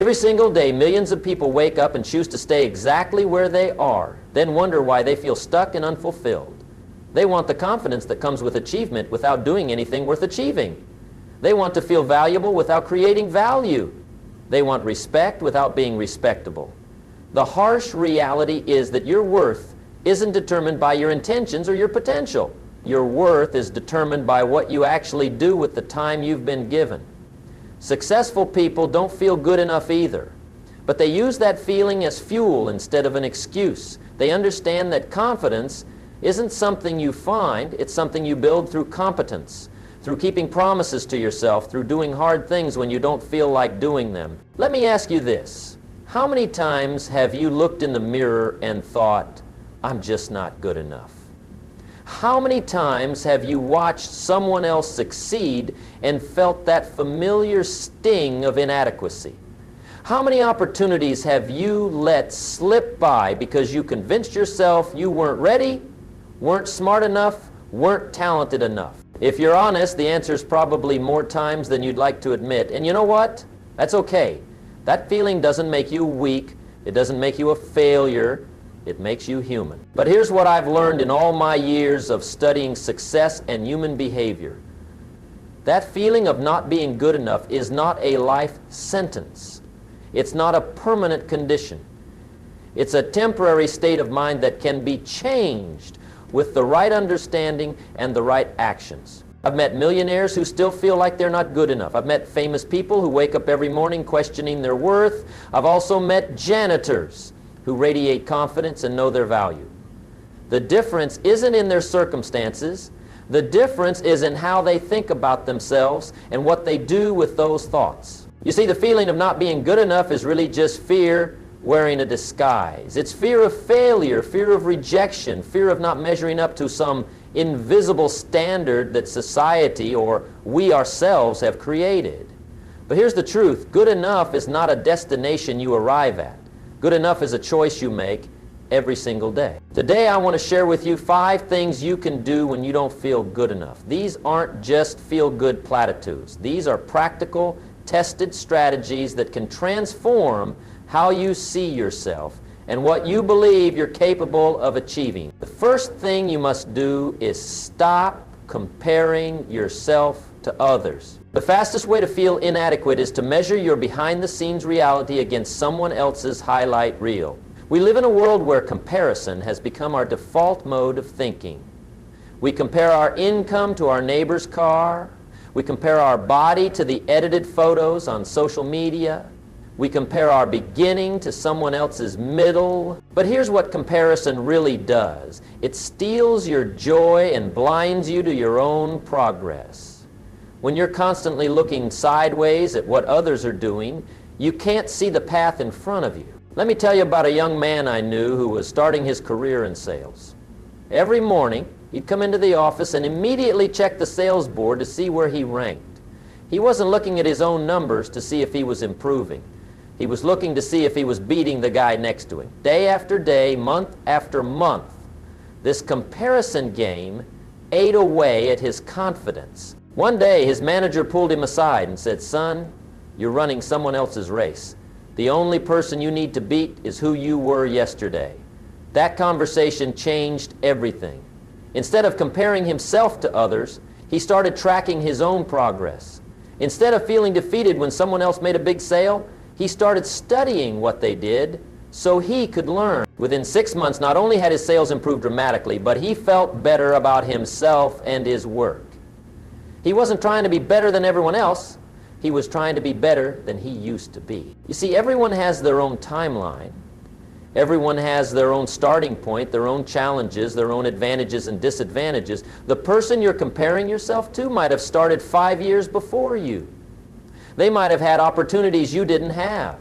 Every single day, millions of people wake up and choose to stay exactly where they are, then wonder why they feel stuck and unfulfilled. They want the confidence that comes with achievement without doing anything worth achieving. They want to feel valuable without creating value. They want respect without being respectable. The harsh reality is that your worth isn't determined by your intentions or your potential. Your worth is determined by what you actually do with the time you've been given. Successful people don't feel good enough either, but they use that feeling as fuel instead of an excuse. They understand that confidence isn't something you find, it's something you build through competence, through keeping promises to yourself, through doing hard things when you don't feel like doing them. Let me ask you this. How many times have you looked in the mirror and thought, I'm just not good enough? How many times have you watched someone else succeed and felt that familiar sting of inadequacy? How many opportunities have you let slip by because you convinced yourself you weren't ready, weren't smart enough, weren't talented enough? If you're honest, the answer is probably more times than you'd like to admit. And you know what? That's okay. That feeling doesn't make you weak. It doesn't make you a failure. It makes you human. But here's what I've learned in all my years of studying success and human behavior. That feeling of not being good enough is not a life sentence. It's not a permanent condition. It's a temporary state of mind that can be changed with the right understanding and the right actions. I've met millionaires who still feel like they're not good enough. I've met famous people who wake up every morning questioning their worth. I've also met janitors who radiate confidence and know their value. The difference isn't in their circumstances. The difference is in how they think about themselves and what they do with those thoughts. You see, the feeling of not being good enough is really just fear wearing a disguise. It's fear of failure, fear of rejection, fear of not measuring up to some invisible standard that society or we ourselves have created. But here's the truth. Good enough is not a destination you arrive at. Good enough is a choice you make every single day. Today I want to share with you 5 things you can do when you don't feel good enough. These aren't just feel-good platitudes. These are practical, tested strategies that can transform how you see yourself and what you believe you're capable of achieving. The first thing you must do is stop comparing yourself to others. The fastest way to feel inadequate is to measure your behind-the-scenes reality against someone else's highlight reel. We live in a world where comparison has become our default mode of thinking. We compare our income to our neighbor's car. We compare our body to the edited photos on social media. We compare our beginning to someone else's middle. But here's what comparison really does. It steals your joy and blinds you to your own progress. When you're constantly looking sideways at what others are doing, you can't see the path in front of you. Let me tell you about a young man I knew who was starting his career in sales. Every morning, he'd come into the office and immediately check the sales board to see where he ranked. He wasn't looking at his own numbers to see if he was improving. He was looking to see if he was beating the guy next to him. Day after day, month after month, this comparison game ate away at his confidence. One day, his manager pulled him aside and said, "Son, you're running someone else's race. The only person you need to beat is who you were yesterday." That conversation changed everything. Instead of comparing himself to others, he started tracking his own progress. Instead of feeling defeated when someone else made a big sale, he started studying what they did so he could learn. Within 6 months, not only had his sales improved dramatically, but he felt better about himself and his work. He wasn't trying to be better than everyone else. He was trying to be better than he used to be. You see, everyone has their own timeline. Everyone has their own starting point, their own challenges, their own advantages and disadvantages. The person you're comparing yourself to might have started 5 years before you. They might have had opportunities you didn't have.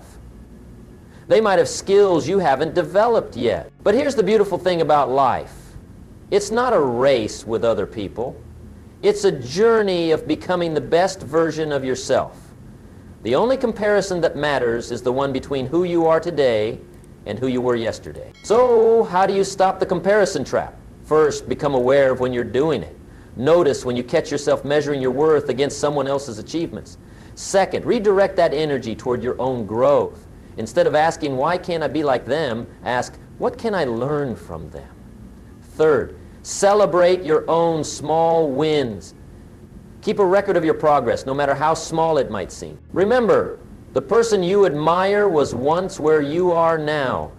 They might have skills you haven't developed yet. But here's the beautiful thing about life. It's not a race with other people. It's a journey of becoming the best version of yourself. The only comparison that matters is the one between who you are today and who you were yesterday. So, how do you stop the comparison trap? First, become aware of when you're doing it. Notice when you catch yourself measuring your worth against someone else's achievements. Second, redirect that energy toward your own growth. Instead of asking, why can't I be like them, ask, what can I learn from them? Third, celebrate your own small wins. Keep a record of your progress, no matter how small it might seem. Remember, the person you admire was once where you are now.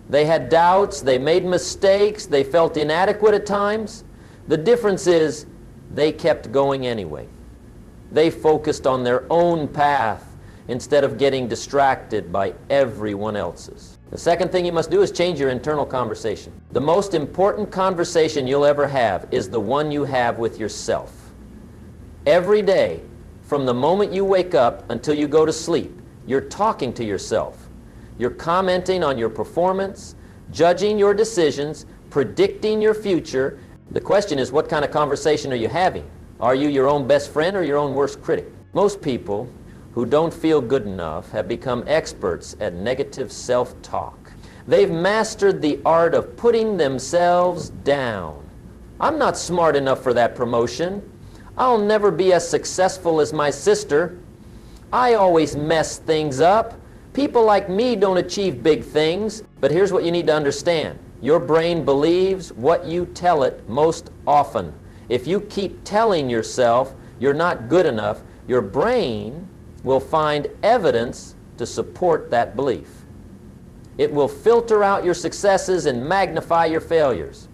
They had doubts, they made mistakes, they felt inadequate at times. The difference is they kept going anyway. They focused on their own path instead of getting distracted by everyone else's. The second thing you must do is change your internal conversation. The most important conversation you'll ever have is the one you have with yourself. Every day, from the moment you wake up until you go to sleep, you're talking to yourself. You're commenting on your performance, judging your decisions, predicting your future. The question is, what kind of conversation are you having? Are you your own best friend or your own worst critic? Most people who don't feel good enough have become experts at negative self-talk. They've mastered the art of putting themselves down. I'm not smart enough for that promotion. I'll never be as successful as my sister. I always mess things up. People like me don't achieve big things. But here's what you need to understand. Your brain believes what you tell it most often. If you keep telling yourself you're not good enough, your brain will find evidence to support that belief. It will filter out your successes and magnify your failures.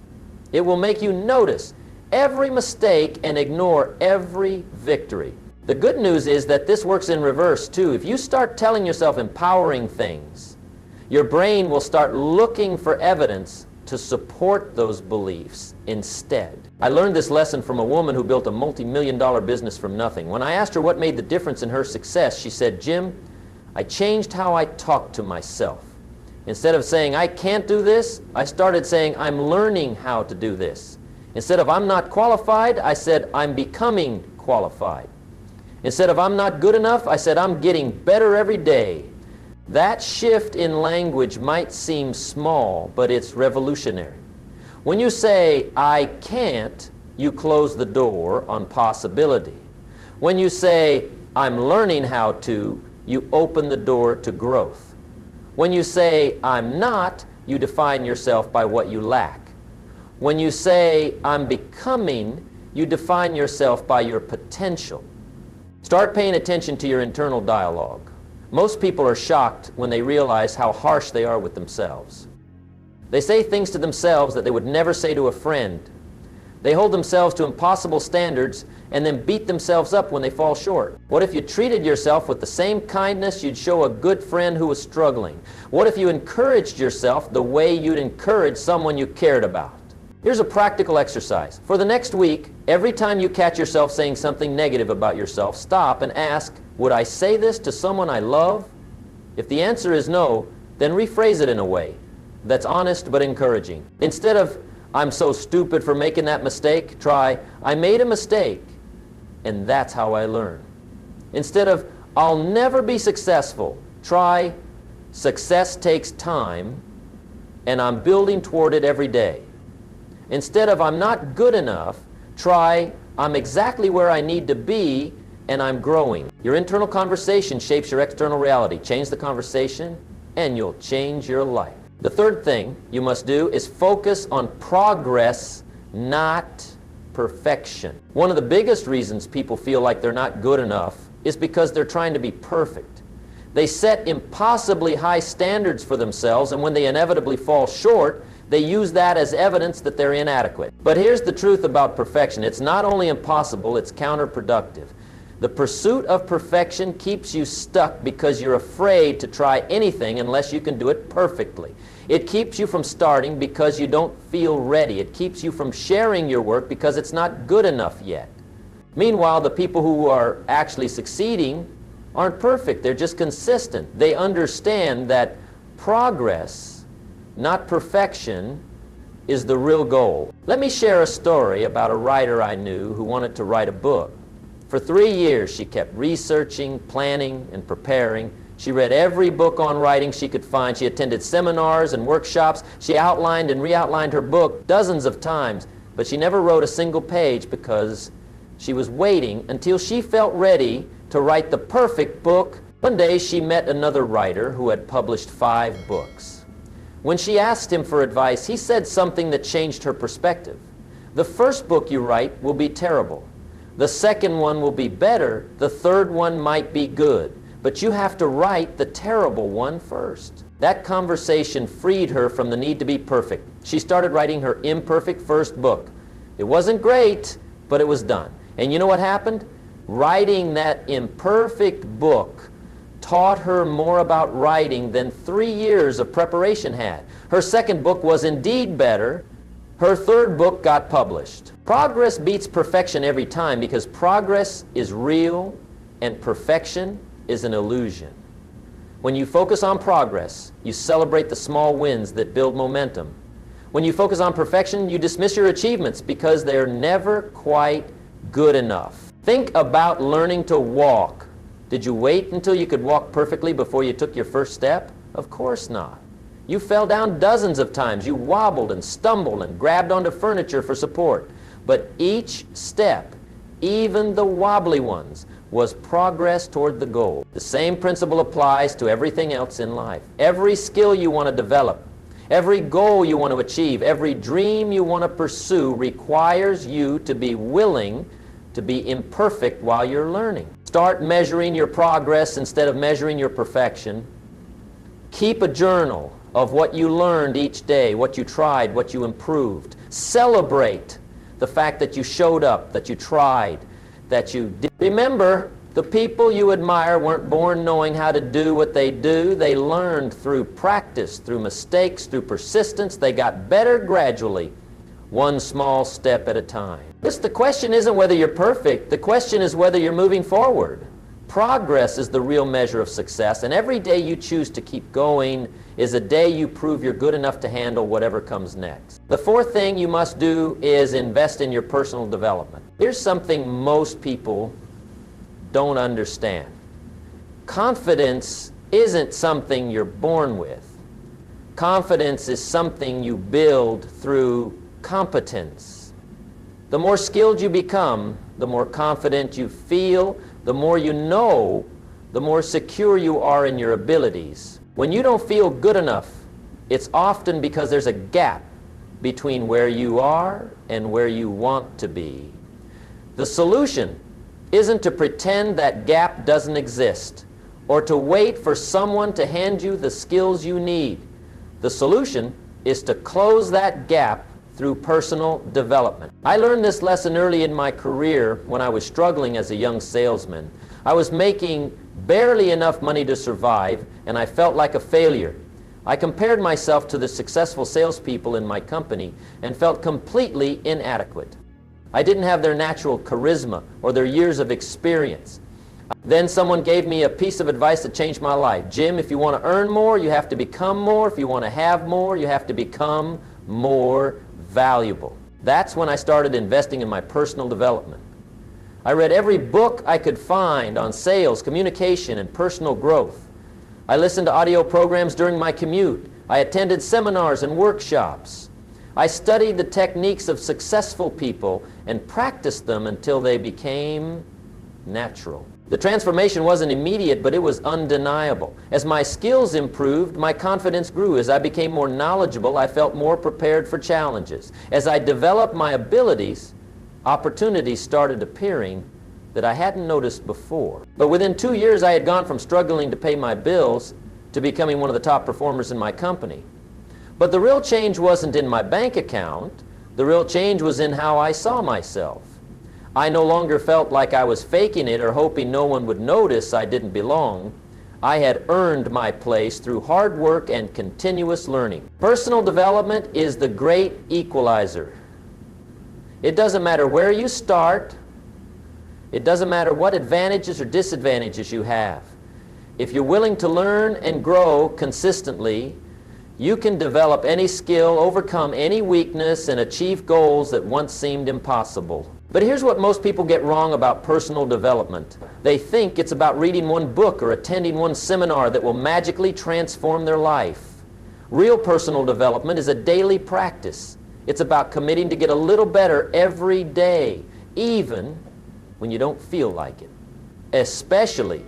It will make you notice every mistake and ignore every victory. The good news is that this works in reverse too. If you start telling yourself empowering things, your brain will start looking for evidence to support those beliefs instead. I learned this lesson from a woman who built a multi-million-dollar business from nothing. When I asked her what made the difference in her success, she said, Jim, I changed how I talk to myself. Instead of saying, I can't do this, I started saying, I'm learning how to do this. Instead of, I'm not qualified, I said, I'm becoming qualified. Instead of, I'm not good enough, I said, I'm getting better every day. That shift in language might seem small, but it's revolutionary. When you say, I can't, you close the door on possibility. When you say, I'm learning how to, you open the door to growth. When you say, I'm not, you define yourself by what you lack. When you say, I'm becoming, you define yourself by your potential. Start paying attention to your internal dialogue. Most people are shocked when they realize how harsh they are with themselves. They say things to themselves that they would never say to a friend. They hold themselves to impossible standards and then beat themselves up when they fall short. What if you treated yourself with the same kindness you'd show a good friend who was struggling? What if you encouraged yourself the way you'd encourage someone you cared about? Here's a practical exercise. For the next week, every time you catch yourself saying something negative about yourself, stop and ask, would I say this to someone I love? If the answer is no, then rephrase it in a way that's honest but encouraging. Instead of, I'm so stupid for making that mistake, try, I made a mistake, and that's how I learn. Instead of, I'll never be successful, try, success takes time, and I'm building toward it every day. Instead of, I'm not good enough, try, I'm exactly where I need to be, and I'm growing. Your internal conversation shapes your external reality. Change the conversation, and you'll change your life. The third thing you must do is focus on progress, not perfection. One of the biggest reasons people feel like they're not good enough is because they're trying to be perfect. They set impossibly high standards for themselves, and when they inevitably fall short, they use that as evidence that they're inadequate. But here's the truth about perfection. It's not only impossible, it's counterproductive. The pursuit of perfection keeps you stuck because you're afraid to try anything unless you can do it perfectly. It keeps you from starting because you don't feel ready. It keeps you from sharing your work because it's not good enough yet. Meanwhile, the people who are actually succeeding aren't perfect. They're just consistent. They understand that progress, not perfection, is the real goal. Let me share a story about a writer I knew who wanted to write a book. For 3 years, she kept researching, planning, and preparing. She read every book on writing she could find. She attended seminars and workshops. She outlined and re-outlined her book dozens of times, but she never wrote a single page because she was waiting until she felt ready to write the perfect book. One day she met another writer who had published 5 books. When she asked him for advice, he said something that changed her perspective. The first book you write will be terrible. The second one will be better. The third one might be good. But you have to write the terrible one first. That conversation freed her from the need to be perfect. She started writing her imperfect first book. It wasn't great, but it was done. And you know what happened? Writing that imperfect book taught her more about writing than 3 years of preparation had. Her second book was indeed better. Her third book got published. Progress beats perfection every time because progress is real and perfection is an illusion. When you focus on progress, you celebrate the small wins that build momentum. When you focus on perfection, you dismiss your achievements because they're never quite good enough. Think about learning to walk. Did you wait until you could walk perfectly before you took your first step? Of course not. You fell down dozens of times. You wobbled and stumbled and grabbed onto furniture for support. But each step, even the wobbly ones, was progress toward the goal. The same principle applies to everything else in life. Every skill you want to develop, every goal you want to achieve, every dream you want to pursue requires you to be willing to be imperfect while you're learning. Start measuring your progress instead of measuring your perfection. Keep a journal of what you learned each day, what you tried, what you improved. Celebrate the fact that you showed up, that you tried, that you did. Remember, the people you admire weren't born knowing how to do what they do. They learned through practice, through mistakes, through persistence. They got better gradually, one small step at a time. The question isn't whether you're perfect. The question is whether you're moving forward. Progress is the real measure of success, and every day you choose to keep going is a day you prove you're good enough to handle whatever comes next. The fourth thing you must do is invest in your personal development. Here's something most people don't understand. Confidence isn't something you're born with. Confidence is something you build through competence. The more skilled you become, the more confident you feel, the more you know, the more secure you are in your abilities. When you don't feel good enough, it's often because there's a gap between where you are and where you want to be. The solution isn't to pretend that gap doesn't exist or to wait for someone to hand you the skills you need. The solution is to close that gap through personal development. I learned this lesson early in my career when I was struggling as a young salesman. I was making barely enough money to survive, and I felt like a failure. I compared myself to the successful salespeople in my company and felt completely inadequate. I didn't have their natural charisma or their years of experience. Then someone gave me a piece of advice that changed my life. Jim, if you want to earn more, you have to become more. If you want to have more, you have to become more valuable. That's when I started investing in my personal development. I read every book I could find on sales, communication, and personal growth. I listened to audio programs during my commute. I attended seminars and workshops. I studied the techniques of successful people and practiced them until they became natural. The transformation wasn't immediate, but it was undeniable. As my skills improved, my confidence grew. As I became more knowledgeable, I felt more prepared for challenges. As I developed my abilities, opportunities started appearing that I hadn't noticed before. But within 2 years, I had gone from struggling to pay my bills to becoming one of the top performers in my company. But the real change wasn't in my bank account. The real change was in how I saw myself. I no longer felt like I was faking it or hoping no one would notice I didn't belong. I had earned my place through hard work and continuous learning. Personal development is the great equalizer. It doesn't matter where you start. It doesn't matter what advantages or disadvantages you have. If you're willing to learn and grow consistently, you can develop any skill, overcome any weakness, and achieve goals that once seemed impossible. But here's what most people get wrong about personal development. They think it's about reading one book or attending one seminar that will magically transform their life. Real personal development is a daily practice. It's about committing to get a little better every day, even when you don't feel like it. especially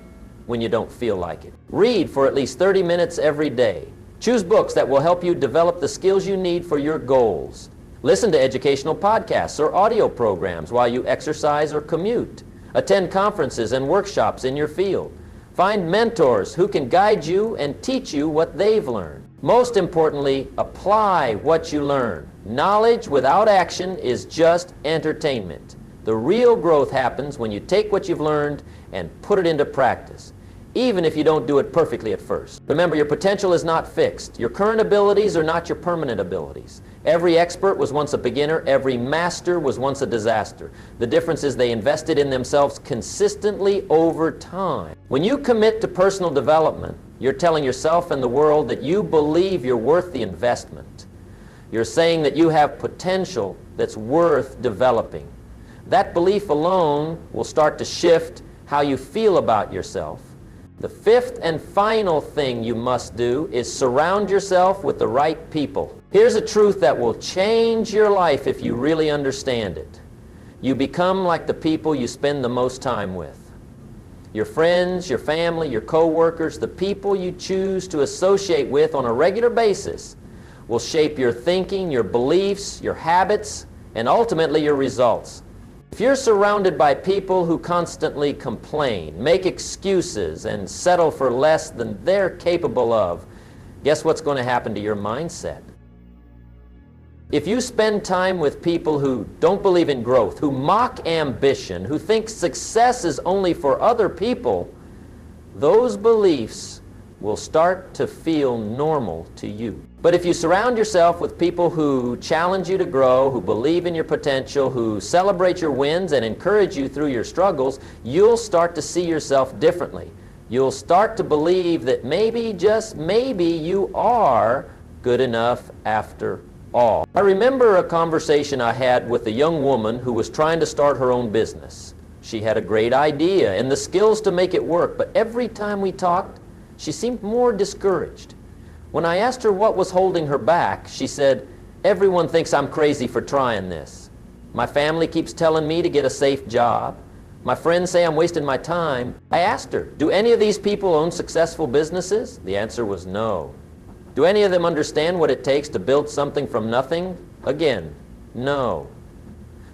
when you don't feel like it. Read for at least 30 minutes every day. Choose books that will help you develop the skills you need for your goals. Listen to educational podcasts or audio programs while you exercise or commute. Attend conferences and workshops in your field. Find mentors who can guide you and teach you what they've learned. Most importantly, apply what you learn. Knowledge without action is just entertainment. The real growth happens when you take what you've learned and put it into practice, even if you don't do it perfectly at first. Remember, your potential is not fixed. Your current abilities are not your permanent abilities. Every expert was once a beginner. Every master was once a disaster. The difference is they invested in themselves consistently over time. When you commit to personal development, you're telling yourself and the world that you believe you're worth the investment. You're saying that you have potential that's worth developing. That belief alone will start to shift how you feel about yourself. The fifth and final thing you must do is surround yourself with the right people. Here's a truth that will change your life if you really understand it. You become like the people you spend the most time with. Your friends, your family, your co-workers, the people you choose to associate with on a regular basis will shape your thinking, your beliefs, your habits, and ultimately your results. If you're surrounded by people who constantly complain, make excuses, and settle for less than they're capable of, guess what's going to happen to your mindset? If you spend time with people who don't believe in growth, who mock ambition, who think success is only for other people, those beliefs will start to feel normal to you. But if you surround yourself with people who challenge you to grow, who believe in your potential, who celebrate your wins and encourage you through your struggles, you'll start to see yourself differently. You'll start to believe that maybe, just maybe, you are good enough after all. I remember a conversation I had with a young woman who was trying to start her own business. She had a great idea and the skills to make it work, but every time we talked, she seemed more discouraged. When I asked her what was holding her back, she said, "Everyone thinks I'm crazy for trying this. My family keeps telling me to get a safe job. My friends say I'm wasting my time." I asked her, "Do any of these people own successful businesses?" The answer was no. "Do any of them understand what it takes to build something from nothing?" Again, no.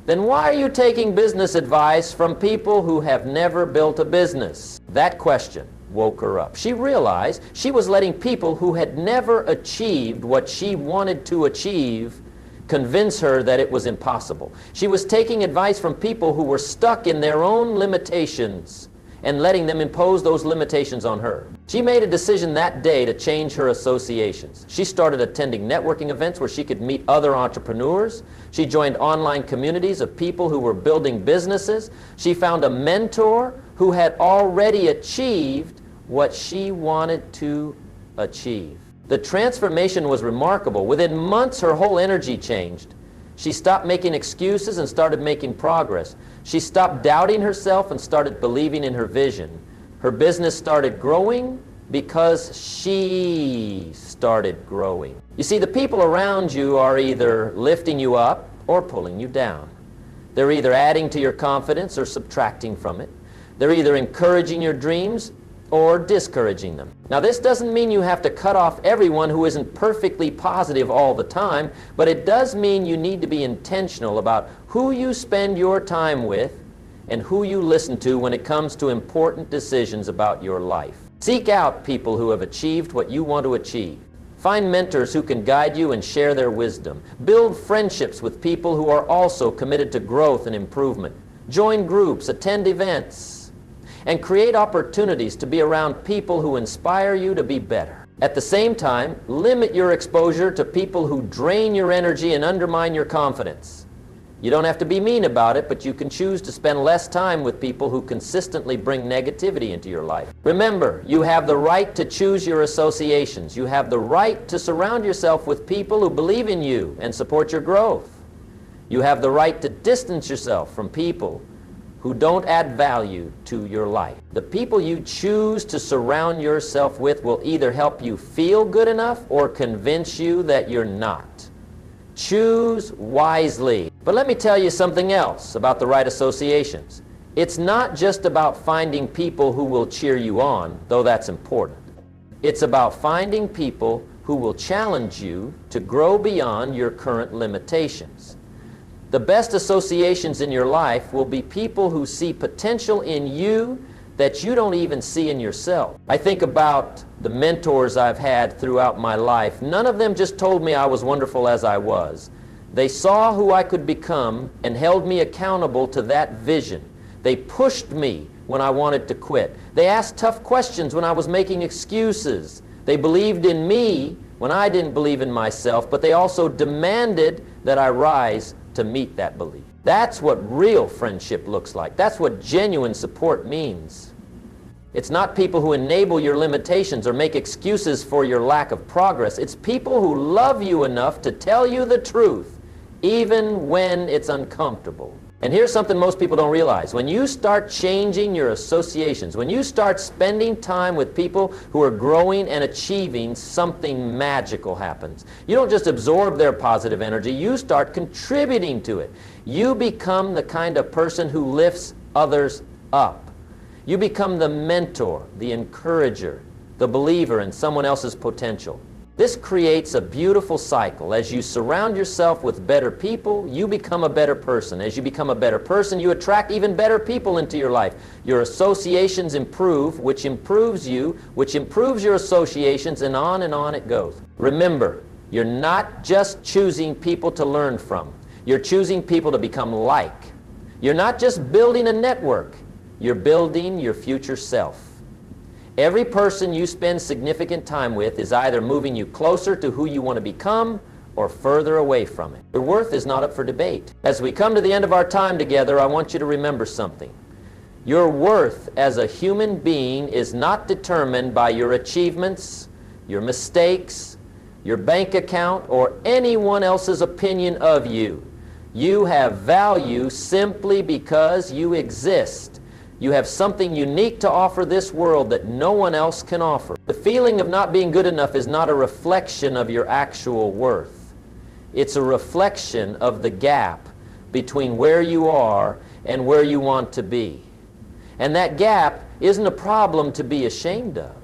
"Then why are you taking business advice from people who have never built a business?" That question woke her up. She realized she was letting people who had never achieved what she wanted to achieve convince her that it was impossible. She was taking advice from people who were stuck in their own limitations and letting them impose those limitations on her. She made a decision that day to change her associations. She started attending networking events where she could meet other entrepreneurs. She joined online communities of people who were building businesses. She found a mentor who had already achieved what she wanted to achieve. The transformation was remarkable. Within months, her whole energy changed. She stopped making excuses and started making progress. She stopped doubting herself and started believing in her vision. Her business started growing because she started growing. You see, the people around you are either lifting you up or pulling you down. They're either adding to your confidence or subtracting from it. They're either encouraging your dreams or discouraging them. Now, this doesn't mean you have to cut off everyone who isn't perfectly positive all the time, but it does mean you need to be intentional about who you spend your time with and who you listen to when it comes to important decisions about your life. Seek out people who have achieved what you want to achieve. Find mentors who can guide you and share their wisdom. Build friendships with people who are also committed to growth and improvement. Join groups, attend events, and create opportunities to be around people who inspire you to be better. At the same time, limit your exposure to people who drain your energy and undermine your confidence. You don't have to be mean about it, but you can choose to spend less time with people who consistently bring negativity into your life. Remember, you have the right to choose your associations. You have the right to surround yourself with people who believe in you and support your growth. You have the right to distance yourself from people who don't add value to your life. The people you choose to surround yourself with will either help you feel good enough or convince you that you're not. Choose wisely. But let me tell you something else about the right associations. It's not just about finding people who will cheer you on, though that's important. It's about finding people who will challenge you to grow beyond your current limitations. The best associations in your life will be people who see potential in you that you don't even see in yourself. I think about the mentors I've had throughout my life. None of them just told me I was wonderful as I was. They saw who I could become and held me accountable to that vision. They pushed me when I wanted to quit. They asked tough questions when I was making excuses. They believed in me when I didn't believe in myself, but they also demanded that I rise to meet that belief. That's what real friendship looks like. That's what genuine support means. It's not people who enable your limitations or make excuses for your lack of progress. It's people who love you enough to tell you the truth, even when it's uncomfortable. And here's something most people don't realize. When you start changing your associations, when you start spending time with people who are growing and achieving, something magical happens. You don't just absorb their positive energy, you start contributing to it. You become the kind of person who lifts others up. You become the mentor, the encourager, the believer in someone else's potential. This creates a beautiful cycle. As you surround yourself with better people, you become a better person. As you become a better person, you attract even better people into your life. Your associations improve, which improves you, which improves your associations, and on it goes. Remember, you're not just choosing people to learn from. You're choosing people to become like. You're not just building a network. You're building your future self. Every person you spend significant time with is either moving you closer to who you want to become or further away from it. Your worth is not up for debate. As we come to the end of our time together, I want you to remember something. Your worth as a human being is not determined by your achievements, your mistakes, your bank account, or anyone else's opinion of you. You have value simply because you exist. You have something unique to offer this world that no one else can offer. The feeling of not being good enough is not a reflection of your actual worth. It's a reflection of the gap between where you are and where you want to be. And that gap isn't a problem to be ashamed of.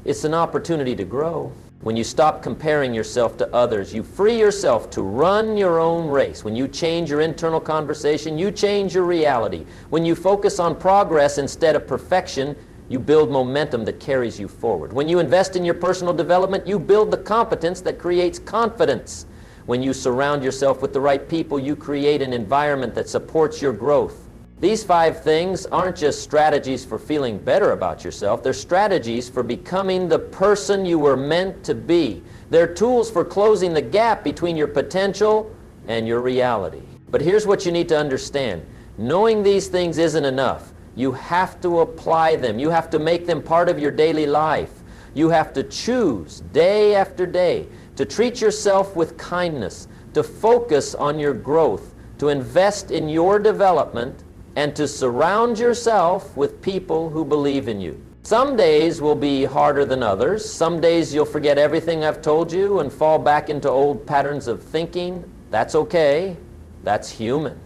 It's an opportunity to grow. When you stop comparing yourself to others, you free yourself to run your own race. When you change your internal conversation, you change your reality. When you focus on progress instead of perfection, you build momentum that carries you forward. When you invest in your personal development, you build the competence that creates confidence. When you surround yourself with the right people, you create an environment that supports your growth. These 5 things aren't just strategies for feeling better about yourself. They're strategies for becoming the person you were meant to be. They're tools for closing the gap between your potential and your reality. But here's what you need to understand. Knowing these things isn't enough. You have to apply them. You have to make them part of your daily life. You have to choose day after day to treat yourself with kindness, to focus on your growth, to invest in your development, and to surround yourself with people who believe in you. Some days will be harder than others. Some days you'll forget everything I've told you and fall back into old patterns of thinking. That's okay. That's human.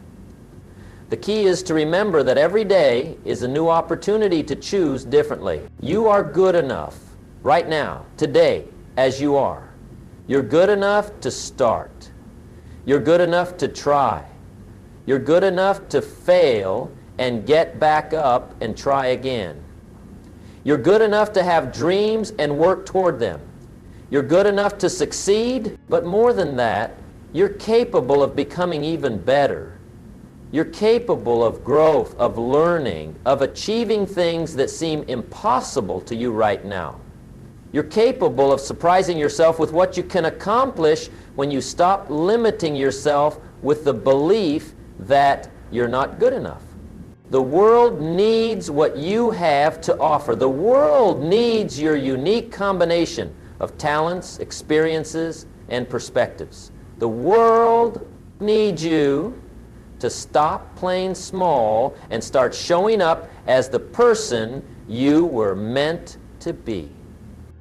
The key is to remember that every day is a new opportunity to choose differently. You are good enough right now, today, as you are. You're good enough to start. You're good enough to try. You're good enough to fail and get back up and try again. You're good enough to have dreams and work toward them. You're good enough to succeed, but more than that, you're capable of becoming even better. You're capable of growth, of learning, of achieving things that seem impossible to you right now. You're capable of surprising yourself with what you can accomplish when you stop limiting yourself with the belief that you're not good enough. The world needs what you have to offer. The world needs your unique combination of talents, experiences, and perspectives. The world needs you to stop playing small and start showing up as the person you were meant to be.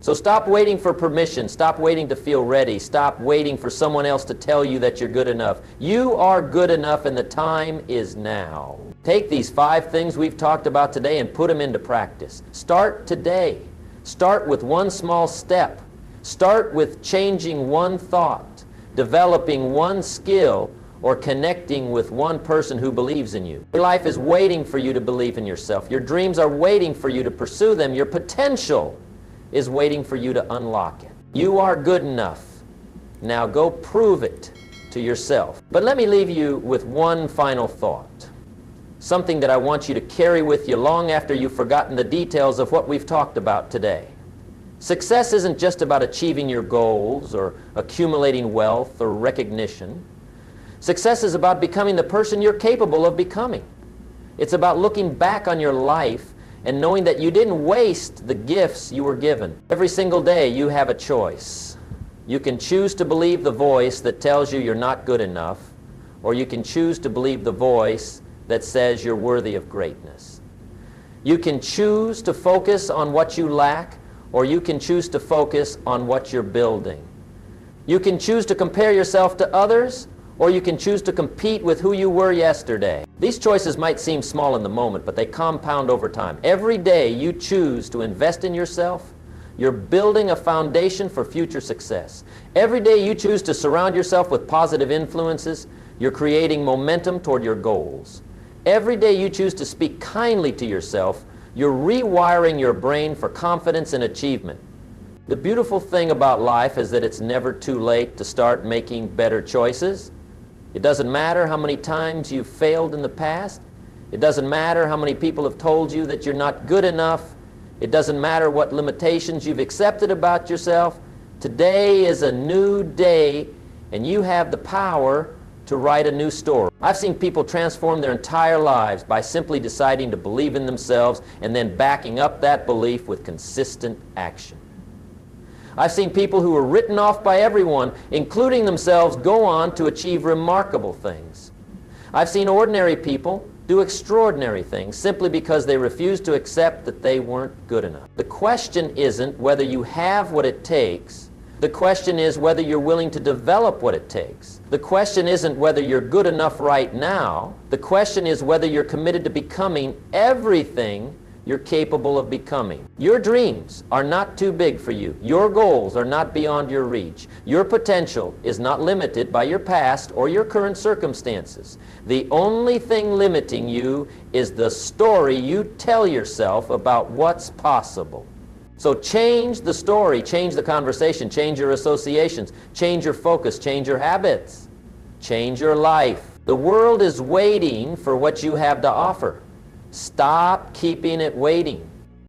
So stop waiting for permission. Stop waiting to feel ready. Stop waiting for someone else to tell you that you're good enough. You are good enough, and the time is now. Take these 5 things we've talked about today and put them into practice. Start today. Start with one small step. Start with changing one thought, developing one skill, or connecting with one person who believes in you. Your life is waiting for you to believe in yourself. Your dreams are waiting for you to pursue them. Your potential is waiting for you to unlock it. You are good enough. Now go prove it to yourself. But let me leave you with one final thought. Something that I want you to carry with you long after you've forgotten the details of what we've talked about today. Success isn't just about achieving your goals or accumulating wealth or recognition. Success is about becoming the person you're capable of becoming. It's about looking back on your life and knowing that you didn't waste the gifts you were given. Every single day you have a choice. You can choose to believe the voice that tells you you're not good enough, or you can choose to believe the voice that says you're worthy of greatness. You can choose to focus on what you lack, or you can choose to focus on what you're building. You can choose to compare yourself to others, or you can choose to compete with who you were yesterday. These choices might seem small in the moment, but they compound over time. Every day you choose to invest in yourself, you're building a foundation for future success. Every day you choose to surround yourself with positive influences, you're creating momentum toward your goals. Every day you choose to speak kindly to yourself, you're rewiring your brain for confidence and achievement. The beautiful thing about life is that it's never too late to start making better choices. It doesn't matter how many times you've failed in the past. It doesn't matter how many people have told you that you're not good enough. It doesn't matter what limitations you've accepted about yourself. Today is a new day, and you have the power to write a new story. I've seen people transform their entire lives by simply deciding to believe in themselves and then backing up that belief with consistent action. I've seen people who were written off by everyone, including themselves, go on to achieve remarkable things. I've seen ordinary people do extraordinary things simply because they refused to accept that they weren't good enough. The question isn't whether you have what it takes. The question is whether you're willing to develop what it takes. The question isn't whether you're good enough right now. The question is whether you're committed to becoming everything you're capable of becoming. Your dreams are not too big for you. Your goals are not beyond your reach. Your potential is not limited by your past or your current circumstances. The only thing limiting you is the story you tell yourself about what's possible. So change the story, change the conversation, change your associations, change your focus, change your habits, change your life. The world is waiting for what you have to offer. Stop keeping it waiting.